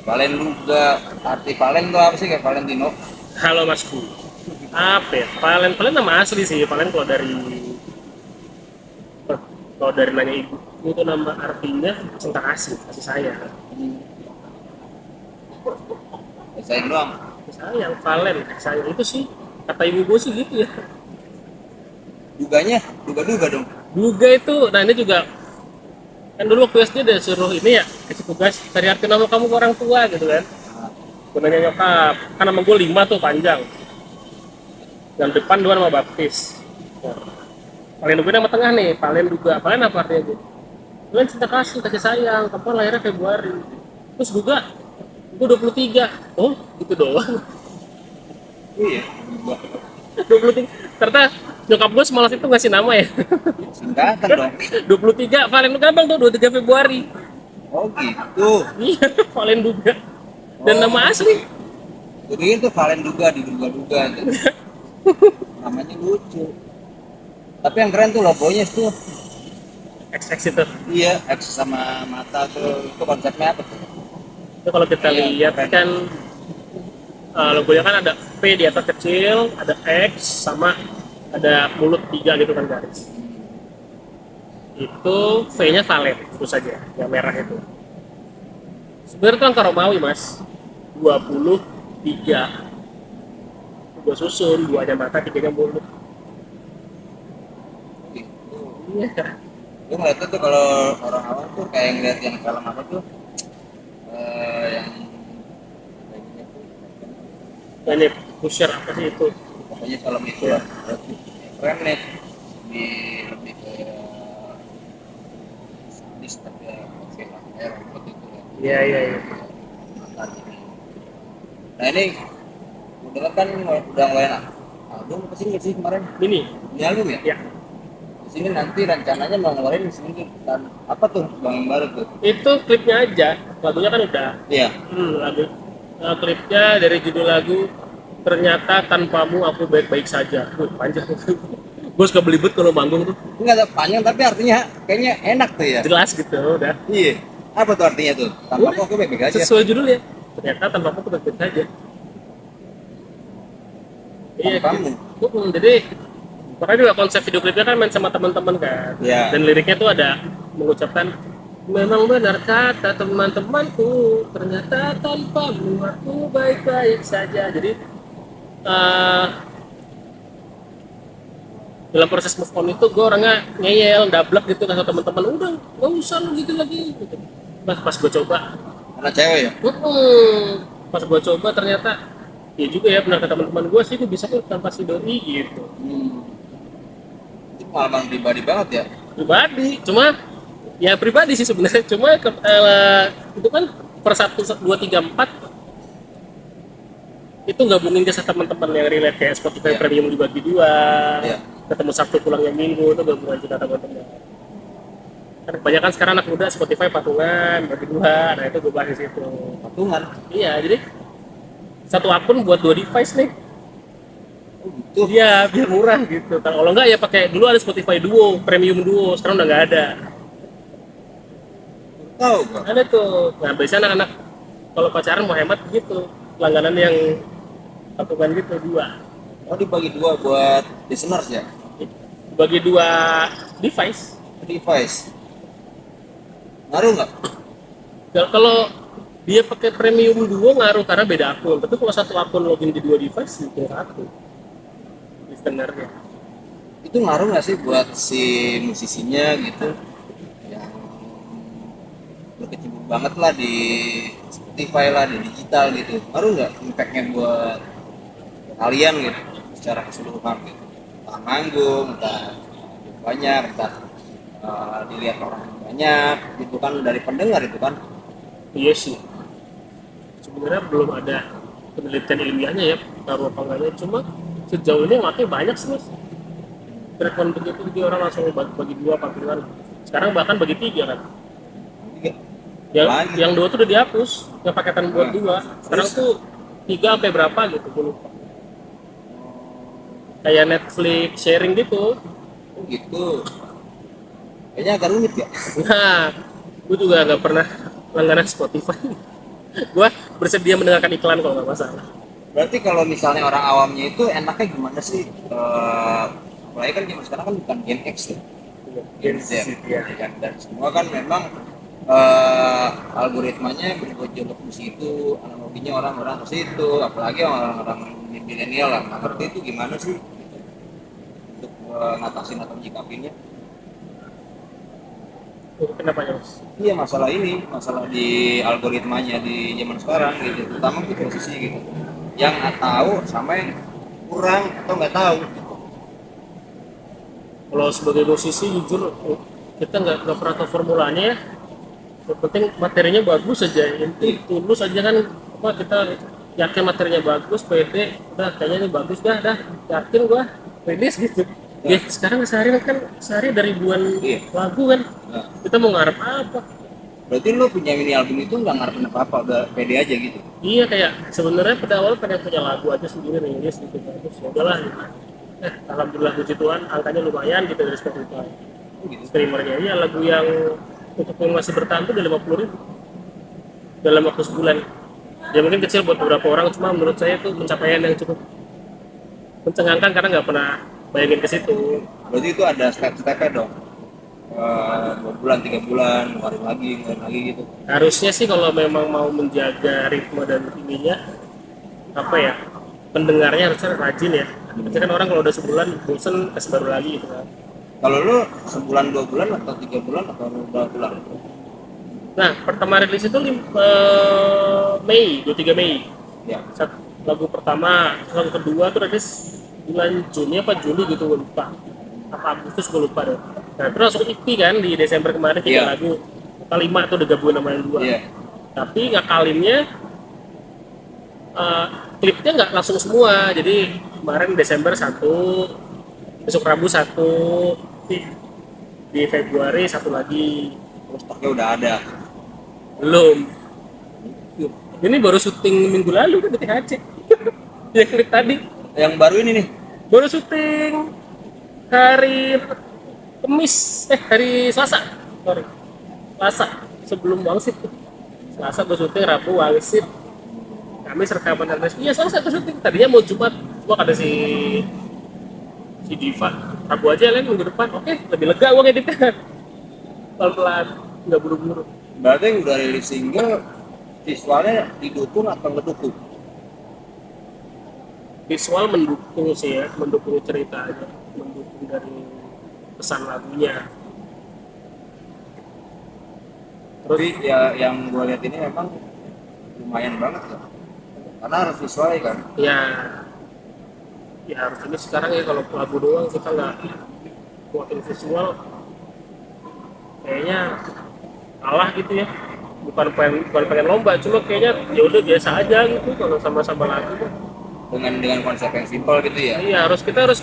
Valen juga, arti Valen tuh apa sih, kayak Valentino? Halo Masku. Apa ya? Valen, Valen nama asli sih. Valen kalau dari nanya ibu itu nama artinya cinta kasih, kasih sayang. Ya, sayang doang. Kasih sayang, Valen, kasih sayang itu sih kata ibu gue sih gitu ya. Duganya, duga-duga dong. Juga itu, nah ini juga kan dulu waktu SD udah suruh ini ya kasih tugas cari arti nama kamu ke orang tua gitu kan. Gue nanya nyokap, kan nama gue 5 tuh panjang. Yang depan dua nama baptis. Nah, Valen juga nama tengah nih, Valen juga. Valen apa artinya gue? Valen cinta kasih, kasih sayang. Kapan lahirnya Februari. Terus juga gue 23. Oh gitu doang. Iya, 23. Ternyata nyokap gue semalas itu ngasih nama ya. singkatan dong. 23 Valen gampang tuh 23 Februari. Oh gitu. Iya Valen juga. Dan Oh, nama asli. jadi itu Valen duga, diduga-duga gitu. Namanya lucu. Tapi yang keren tuh logonya tuh. XX itu. Iya, X sama mata tuh. Itu konsepnya apa tuh? Itu kalau kita Iya, lihat keren. kan logonya kan ada V di atas kecil, ada X sama ada mulut tiga gitu kan garis. Itu V-nya Valen itu saja, yang merah itu. Sebenarnya itu angka Romawi mas, 23. Dua susun, dua ada mata, tiganya mulut. Gitu. Iya. Gue ngeliatnya tuh kalau orang awam tuh kayak ngeliat yang film apa tuh, yang bajunya tuh, Ini pusher apa sih itu? pokoknya film itu Ya. lah. Keren nih. Di lebih ke sadis tapi ya oke lah, kayak robot itu ya. Iya iya iya. Mantan ini. Nah ini udah kan udah mulai album ke sini sih kemarin. Ini, Ini album ya? ya. Di sini nanti rencananya mau ngeluarin sini kan apa tuh bang yang baru tuh? Itu klipnya aja, lagunya kan udah. Iya. Lagu klipnya dari judul lagu ternyata tanpamu aku baik-baik saja. Panjang. Gue suka belibet kalau manggung tuh. Enggak ada panjang tapi artinya kayaknya enak tuh ya. Jelas gitu udah. Iya. Apa tuh artinya tuh? Tanpa Udah, kok baik-baik aja. sesuai judulnya. Ternyata tanpamu aku baik-baik saja. Iya Tanpamu. gitu. Jadi makanya juga konsep video klipnya kan main sama teman-teman kan. Iya. Dan liriknya tuh ada mengucapkan memang benar kata teman-temanku ternyata tanpamu aku baik-baik saja. Jadi eh, dalam proses move on itu gue orangnya ngeyel, dablek gitu kata teman-teman udah nggak usah lu gitu lagi gitu. Pas gue coba, Karena cewek ya. pas gue coba ternyata ya juga ya benar kata teman-teman gue sih gue bisa kok tanpa si doi gitu. Itu pengalaman pribadi banget ya. Pribadi, cuma ya pribadi sih sebenarnya cuma itu kan per satu dua tiga empat itu gabungin ke teman-teman yang relate kayak Spotify Iya. Premium dibagi dua, Iya. ketemu Sabtu pulangnya Minggu itu gabungan kita teman-teman. Kan kebanyakan sekarang anak muda Spotify patungan bagi dua, nah itu gue bahas di situ. Patungan. Iya, jadi satu akun buat dua device nih. Oh gitu. Iya, biar murah gitu. Kalau enggak ya pakai dulu ada Spotify Duo, Premium Duo, sekarang udah nggak ada. Tahu gak? Ada tuh. Nah, biasanya anak-anak kalau pacaran mau hemat gitu, langganan yang patungan gitu dua. Oh dibagi dua buat listeners ya. Bagi dua device. Device. Ngaruh nggak? Kalau dia pakai Premium Duo ngaruh karena beda akun. Tapi kalau satu akun login di dua device itu satu listenernya. Itu ngaruh nggak sih buat si musisinya gitu? Yang berkecimpung banget lah di Spotify lah, di digital gitu. Ngaruh nggak impactnya buat kalian gitu secara keseluruhan gitu? Entah manggung, entah banyak, entah dilihat orang banyak gitu kan dari pendengar itu kan. Iya sih. Sebenarnya belum ada penelitian ilmiahnya ya ngaruh apa enggaknya. Cuma sejauh ini yang pakai banyak sih mas. Treatment begitu jadi orang langsung bagi dua patungan. Sekarang bahkan bagi tiga kan. Iya. Yang dua tuh udah dihapus, yang paketan buat dua. Sekarang tuh tiga sampai berapa gitu, gue lupa. Kayak Netflix sharing gitu. Oh gitu. Kayaknya agak rumit ya. Nah, gue juga nggak pernah langganan Spotify. Gua bersedia mendengarkan iklan kalau nggak masalah. Berarti kalau misalnya orang awamnya itu enaknya gimana sih? Mulai kan zaman sekarang kan bukan Gen X tuh, Gen Z ya kan, dan semua kan memang algoritmanya berpojok ke situ, analoginya orang-orang ke situ, apalagi orang-orang milenial lah, nggak ngerti itu gimana sih untuk ngatasin atau menyikapinya. Kenapa ya mas? Iya, masalah ini, masalah di algoritmanya di zaman sekarang gitu, terutama di posisi gitu, yang nggak tahu sama yang kurang atau nggak tahu. Kalau sebagai musisi jujur kita nggak pernah tahu formulanya ya. Yang penting materinya bagus saja, inti tulus aja kan, apa kita yakin materinya bagus, pede, udah kayaknya ini bagus dah, yakin gua, rilis gitu. Ya sekarang sehari ada ribuan Iya. lagu kan, Nah, kita mau ngarep apa? berarti lu punya mini album itu nggak ngarepin apa-apa, udah pede aja gitu. Iya kayak sebenarnya pada awal pengen punya lagu aja sendiri rilis gitu bagus, ya udahlah. Gitu. Alhamdulillah puji Tuhan angkanya lumayan gitu dari Spotify. Gitu. Streamernya iya lagu yang untuk yang masih bertahan tuh udah 50.000 dalam waktu sebulan. Ya mungkin kecil buat beberapa orang, cuma menurut saya itu pencapaian yang cukup mencengangkan karena nggak pernah bayangin ke situ. Berarti itu ada step-stepnya dong. 2 bulan, 3 bulan, ngeluarin lagi gitu. Harusnya sih kalau memang mau menjaga ritme dan ininya apa ya, pendengarnya harusnya rajin ya. Biasanya kan orang kalau udah sebulan bosen kasih baru lagi gitu kan. Kalau lu sebulan, 2 bulan, atau 3 bulan, atau berapa bulan? Nah pertama rilis itu Mei 23 Mei. Ya. Lagu pertama, lagu kedua tuh rilis bulan Juni apa Juli gitu gue lupa, apa Agustus gue lupa deh. Nah terus langsung EP kan di Desember kemarin 3 Iya. lagu, kelima tuh udah gabungan sama yang 2. Iya. Tapi ngakalinnya klipnya nggak langsung semua, jadi kemarin Desember satu, besok Rabu satu, di Februari satu lagi. Stoknya udah ada. Belum, ini baru syuting minggu lalu kan di THC. Ya klip tadi Yang baru ini nih. baru syuting hari Kamis, hari Selasa, sorry, Selasa sebelum wangsit. Selasa gue syuting, Rabu wangsit, Kamis rekaman dan lain. Iya Selasa tuh syuting, tadinya mau Jumat, cuma ada si Diva, Rabu aja lain minggu depan, oke lebih lega gue ngeditnya, pelan-pelan, nggak buru-buru. Berarti yang udah rilis single, visualnya didukung atau ngedukung? Visual mendukung sih ya, mendukung ceritanya, mendukung dari pesan lagunya. Tapi ya yang gue lihat ini memang lumayan banget ya. Karena harus visualnya kan. Ya harus ini sekarang ya, kalau lagu doang kita nggak buatin visual kayaknya kalah gitu ya. Bukan pengen lomba, cuma kayaknya ya udah biasa aja gitu kalau sama-sama lagu. Dengan konsep yang simpel gitu ya. Iya kita harus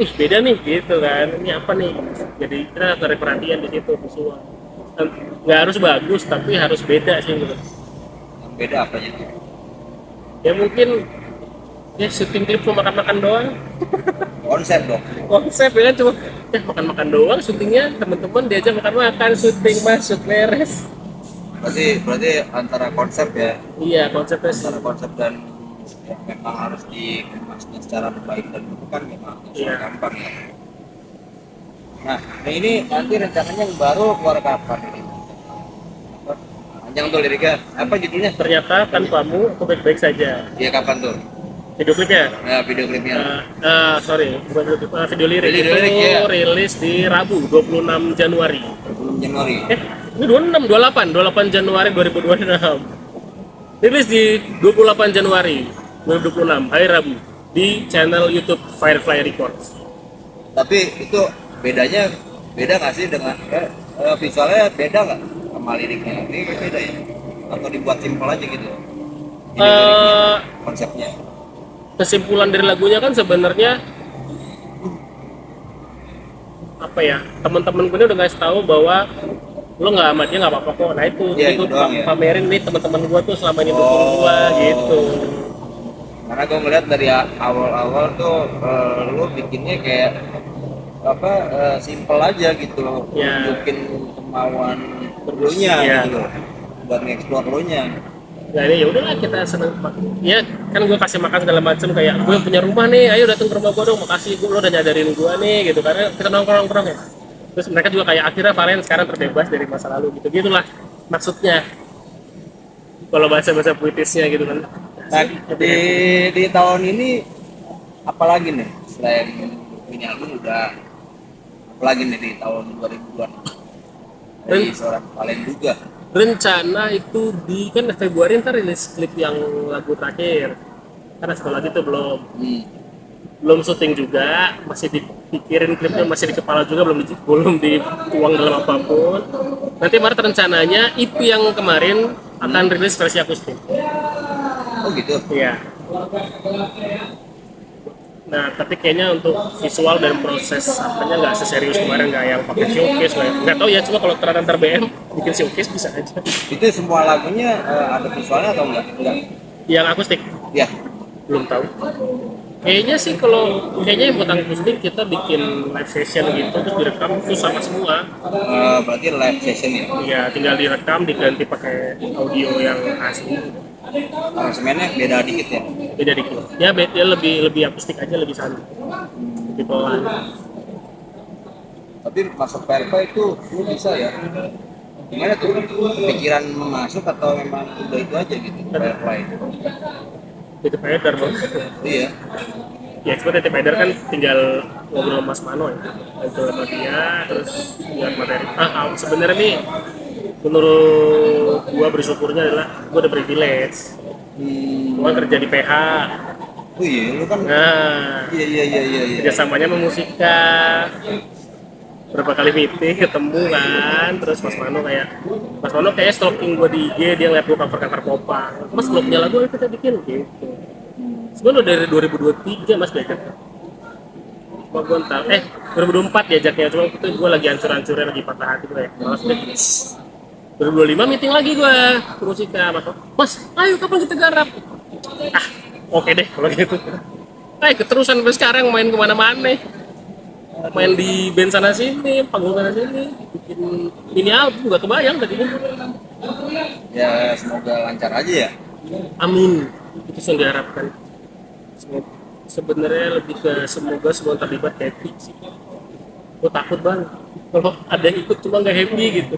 beda nih gitu kan, ini apa nih, jadi kita tarik perhatian di situ visual. Dan nggak harus bagus tapi harus beda sih gitu. Yang beda apanya tuh? Ya mungkin ya syuting klip cuma makan-makan doang, Konsep dong. konsep ya kan, cuma makan-makan doang syutingnya, teman-teman diajak makan-makan, syuting masuk beres. Berarti antara konsep ya, Iya konsepnya sih. antara konsep dan yang memang harus dikemasnya secara baik dan itu kan memang Iya. gampang ya. Nah ini nanti rencananya yang baru keluar kapan ini? Apa? Panjang tuh liriknya. Apa judulnya? Ternyata tanpamu aku baik-baik saja. Iya, kapan tuh? Video klipnya Ya, video klipnya. sorry bukan video klip, video lirik Video itu lirik, iya. rilis di Rabu 26 Januari. 20 Januari. Ini 26, 28 Januari 2026. Rilis di 28 Januari 2026 hari Rabu di channel YouTube Firefly Records. Tapi itu beda nggak sih dengan visualnya beda nggak sama liriknya? Ini beda ya? Atau dibuat simpel aja gitu? Ini liriknya, konsepnya. Kesimpulan dari lagunya kan sebenarnya apa ya, teman-teman gue udah ngasih tahu bahwa lo nggak amatnya nggak apa-apa kok. Nah itu Iya, itu itu doang ya. pamerin nih teman-teman gue tuh selama ini dukung gue gitu. Karena gue ngeliat dari awal-awal tuh lu bikinnya kayak apa, simpel aja gitu, Ya. nunjukin kemauan lo nya Iya. gitu loh, buat nge-explore lo nya. Nah ini ya udahlah kita seneng ya kan gue kasih makan segala macam kayak gue punya rumah nih ayo datang ke rumah gue dong makasih gue lo udah nyadarin gue nih gitu karena kita nongkrong ya terus mereka juga kayak akhirnya Valen sekarang terbebas dari masa lalu gitu gitulah maksudnya kalau bahasa puitisnya gitu kan. Nah di tahun ini apalagi nih selain ini album udah apalagi nih di tahun 2002 dari seorang Valen juga. Rencana itu di kan Februari ntar rilis klip yang lagu terakhir karena setelah lagi tuh belum syuting juga masih dipikirin klipnya masih di kepala juga belum dituang dalam apapun nanti Maret rencananya EP yang kemarin akan rilis versi akustik. Oh gitu. Iya. Nah tapi kayaknya untuk visual dan proses apanya nggak seserius kemarin nggak yang pakai showcase nggak tahu ya cuma kalau ternyata BM bikin showcase bisa aja. Itu semua lagunya ada visualnya atau enggak? Yang akustik Ya. belum tahu. Kayaknya sih kalau kayaknya yang buat akustik kita bikin live session gitu terus direkam itu sama semua. Berarti live session ya. Ya tinggal direkam diganti pakai audio yang asli. Aransemennya beda dikit ya. Beda dikit. Ya dia lebih akustik aja lebih santai. Lebih pelan. Tapi masuk PRP itu lu bisa ya. Gimana tuh? Pikiran masuk atau memang udah itu aja gitu PRP itu? Itu Spider loh. Iya. Ya expert itu Spider kan tinggal ngobrol sama Mas Mano ya. Ngobrol sama dia terus buat materi. Sebenarnya nih menurut gua bersyukurnya adalah gua ada privilege. Gua kerja di PH. Oh iya, lu kan. Nah, Iya. kerjasamanya sama Musika. Berapa kali meeting ketemu kan, terus Mas Mano kayak stalking gue di IG, dia ngeliat gue cover Popang. Mas belum punya lagu kita bikin gitu. Sebenarnya dari 2023 Mas belajar. Cuma gue entah, 2024 diajaknya, cuma itu gue lagi hancur-hancurnya lagi patah hati gue ya. Malas deh. 2025 meeting lagi gue ke Musika, Mas, ayo kapan kita garap? Oke deh kalau gitu. Keterusan sampai sekarang main kemana-mana. Main di band sana sini, panggung sana sini, bikin mini album gak kebayang tadi. Ya semoga lancar aja ya. Amin, itu yang diharapkan. Sebenarnya lebih ke semoga semua terlibat happy sih. Gue takut banget kalau ada yang ikut cuma nggak happy gitu.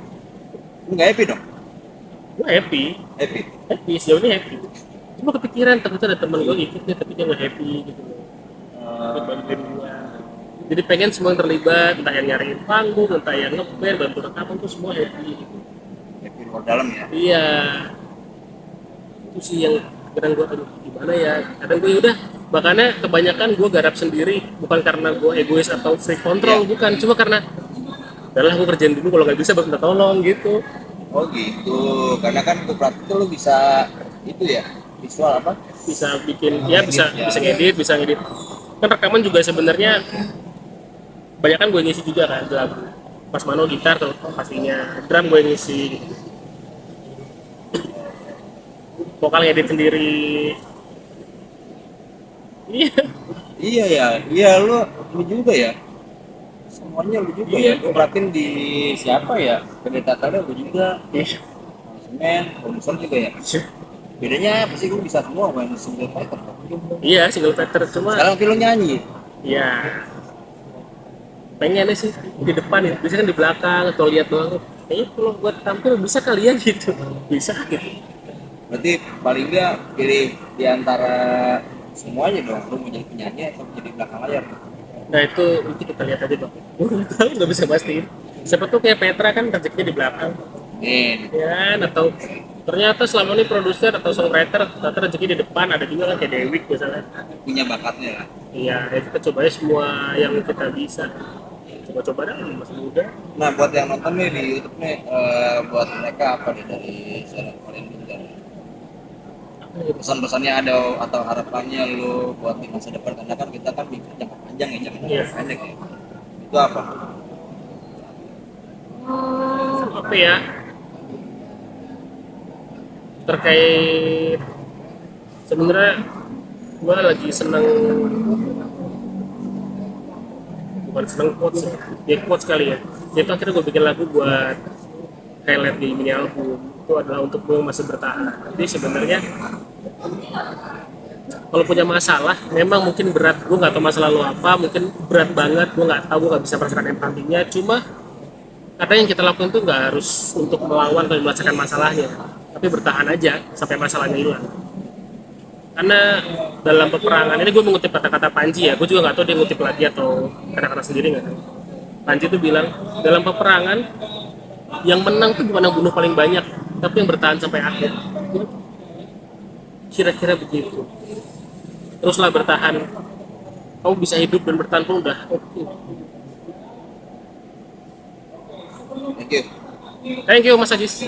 Lu nggak happy dong? Gue happy, Happy. sejauh ini happy. Cuma kepikiran ternyata ada temen gue ikut nih tapi dia nggak happy gitu. Bantuin gue. Jadi pengen semua yang terlibat, entah yang nyariin panggung, entah yang nge-band, bantu rekaman tuh semua happy gitu. Happy luar dalam ya. Iya. Itu sih yang kadang gue aduh gimana ya. Kadang gue udah makanya kebanyakan gue garap sendiri bukan karena gue egois atau free control, bukan, cuma karena udahlah gue kerjain dulu kalau nggak bisa baru minta tolong gitu. Oh gitu. Karena kan untuk praktik itu lu bisa itu ya visual apa? Bisa bikin ya bisa ngedit. Kan rekaman juga sebenarnya banyak kan gue ngisi juga kan lagu. Mas Mano gitar tuh pastinya, drum gue ngisi gitu. Vokal ngedit sendiri. Iya. Iya ya. Iya lu juga ya. Semuanya lu juga ya. Gue perhatiin di siapa ya? Pendeta-pendeta lu juga. Iya. Semen, produser juga ya. Bedanya apa sih gue bisa semua main single fighter. Iya, single factor cuma Sekarang film nyanyi. ya pengennya sih di depan ya, bisa kan di belakang atau lihat doang. Kayaknya kalau buat tampil bisa kali ya gitu, bisa gitu. Berarti paling nggak pilih di antara semuanya dong. Lu mau jadi penyanyi atau jadi belakang layar? Nah itu nanti kita lihat aja bang. Gue nggak tahu, nggak bisa pastiin. Siapa tuh kayak Petra kan rezekinya di belakang, ya atau ternyata selama ini produser atau songwriter ternyata rezeki di depan ada juga kan kayak Dewi misalnya. Punya bakatnya lah. Iya, ya kita coba semua yang kita bisa. Coba-coba dah, masih muda. Nah buat yang nonton nih di YouTube nih, buat mereka apa nih dari seorang kalian juga? Pesan-pesannya ada atau harapannya lu buat di masa depan karena kan kita kan mikir jangka panjang ya jangan jangka pendek ya. Itu apa? Apa ya? Terkait sebenarnya gue lagi seneng bukan seneng quotes ya quotes kali ya itu akhirnya gue bikin lagu buat highlight di mini album itu adalah untuk gue masih bertahan. Jadi sebenarnya kalau punya masalah memang mungkin berat, gue nggak tahu masa lalu apa, mungkin berat banget, gue nggak tahu, gue nggak bisa merasakan empatinya. Cuma kadang yang kita lakukan tuh nggak harus untuk melawan atau menyelesaikan masalahnya, tapi bertahan aja sampai masalahnya hilang. Karena dalam peperangan ini gue mengutip kata-kata Panji ya, gue juga nggak tahu dia ngutip lagi atau kata-kata sendiri nggak tahu. Panji itu bilang dalam peperangan yang menang tuh bukan yang bunuh paling banyak, tapi yang bertahan sampai akhir. Kira-kira begitu. Teruslah bertahan. Kamu bisa hidup dan bertahan pun udah oke. Thank you. Thank you Mas Ajis.